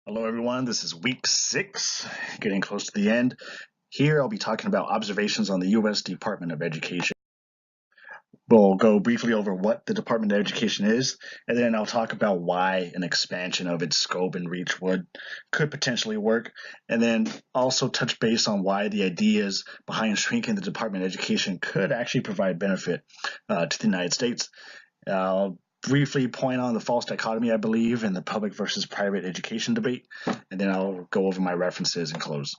Hello, everyone. This is week 6, getting close to the end. Here, I'll be talking about observations on the U.S. Department of Education. We'll go briefly over what the Department of Education is, and then I'll talk about why an expansion of its scope and reach could potentially work, and then also touch base on why the ideas behind shrinking the Department of Education could actually provide benefit to the United States. I'll briefly point on the false dichotomy, I believe, in the public versus private education debate, and then I'll go over my references and close.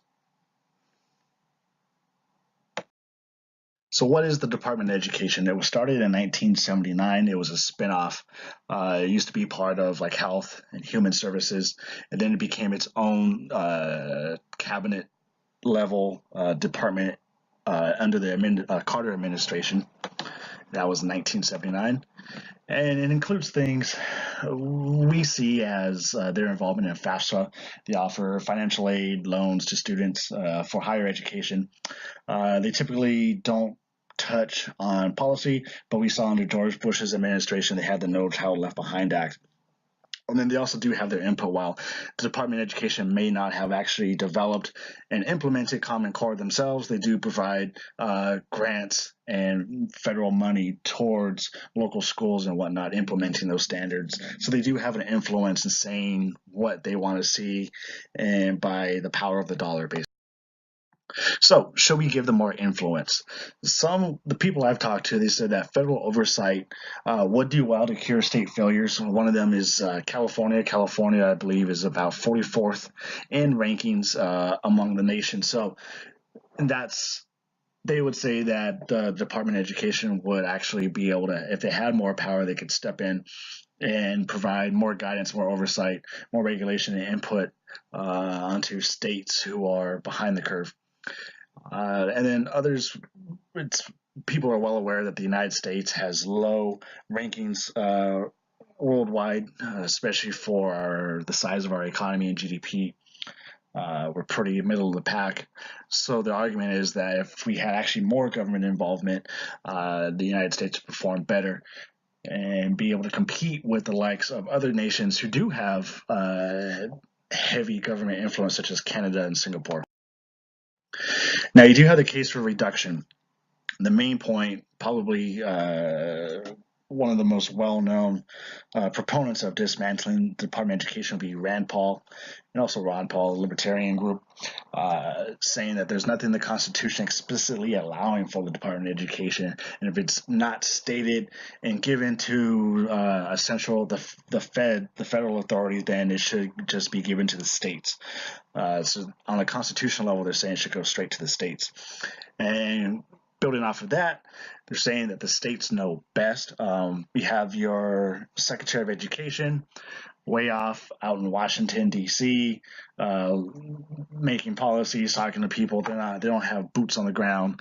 So, what is the Department of Education? It was started in 1979. It was a spinoff. It used to be part of like Health and Human Services, and then it became its own cabinet level department under the Carter administration. That was in 1979. And it includes things we see as their involvement in FAFSA. They offer financial aid, loans to students for higher education. They typically don't touch on policy, but we saw under George Bush's administration they had the No Child Left Behind Act. And then they also do have their input. While the Department of Education may not have actually developed and implemented Common Core themselves, they do provide grants and federal money towards local schools and whatnot, implementing those standards. So they do have an influence in saying what they want to see, and by the power of the dollar, basically. So, should we give them more influence? The people I've talked to, they said that federal oversight would do well to cure state failures. One of them is California. California, I believe, is about 44th in rankings among the nation. So, and that's they would say that the Department of Education would actually be able to, if they had more power, they could step in and provide more guidance, more oversight, more regulation and input onto states who are behind the curve. And then others, it's people are well aware that the United States has low rankings worldwide, especially for the size of our economy and GDP. We're pretty middle of the pack. So the argument is that if we had actually more government involvement, the United States would perform better and be able to compete with the likes of other nations who do have heavy government influence, such as Canada and Singapore. Now, you do have the case for reduction. The main point, probably one of the most well-known proponents of dismantling the Department of Education would be Rand Paul, and also Ron Paul, the Libertarian group, saying that there's nothing in the Constitution explicitly allowing for the Department of Education, and if it's not stated and given to the federal authorities, then it should just be given to the states. So on a constitutional level, they're saying it should go straight to the states. And building off of that, they're saying that the states know best. We have your Secretary of Education way off out in Washington D.C. Making policies, talking to people. They don't have boots on the ground,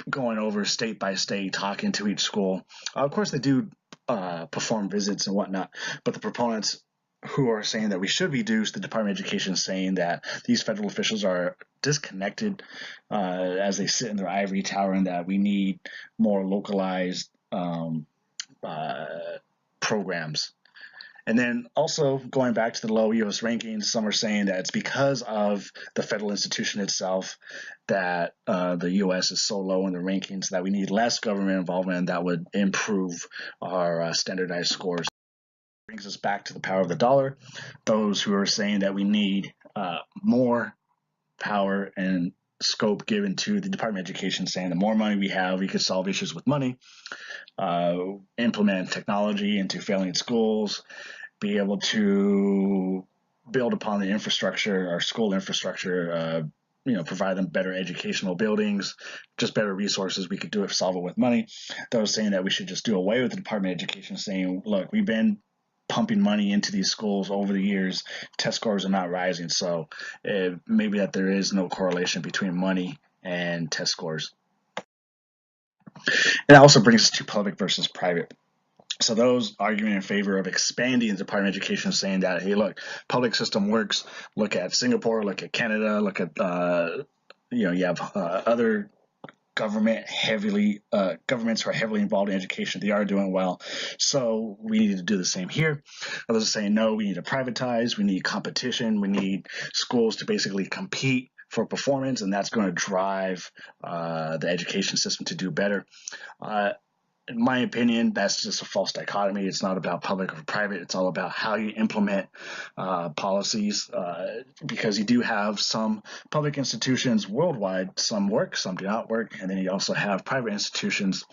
going over state by state, talking to each school. Of course, they do perform visits and whatnot, but the proponents who are saying that we should reduce the Department of Education, saying that these federal officials are disconnected as they sit in their ivory tower, and that we need more localized programs. And then also going back to the low U.S. rankings, some are saying that it's because of the federal institution itself that the U.S. is so low in the rankings, that we need less government involvement, and that would improve our standardized scores. Brings us back to the power of the dollar. Those who are saying that we need more power and scope given to the Department of Education, saying the more money we have, we could solve issues with money, implement technology into failing schools, be able to build upon the infrastructure, our school infrastructure, provide them better educational buildings, just better resources. We could do it, solve it with money. Those saying that we should just do away with the Department of Education, saying, look, we've been pumping money into these schools over the years. Test scores are not rising, so maybe that there is no correlation between money and test scores. And that also brings us to public versus private. So those arguing in favor of expanding the Department of Education, saying that, hey, look, public system works. Look at Singapore, look at Canada, look at you have other governments who are heavily involved in education, they are doing well. So we need to do the same here. Others are saying no, we need to privatize, we need competition, we need schools to basically compete for performance, and that's going to drive the education system to do better. In my opinion, that's just a false dichotomy. It's not about public or private. It's all about how you implement policies, because you do have some public institutions worldwide, some work, some do not work, and then you also have private institutions,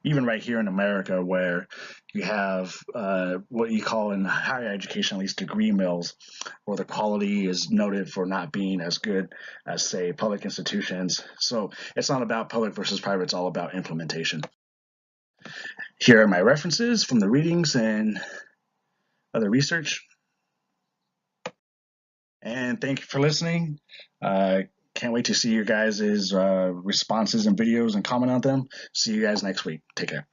even right here in America, where you have what you call in higher education, at least degree mills, where the quality is noted for not being as good as, say, public institutions. So it's not about public versus private. It's all about implementation. Here are my references from the readings and other research. And thank you for listening. Can't wait to see your guys' responses and videos and comment on them. See you guys next week. Take care.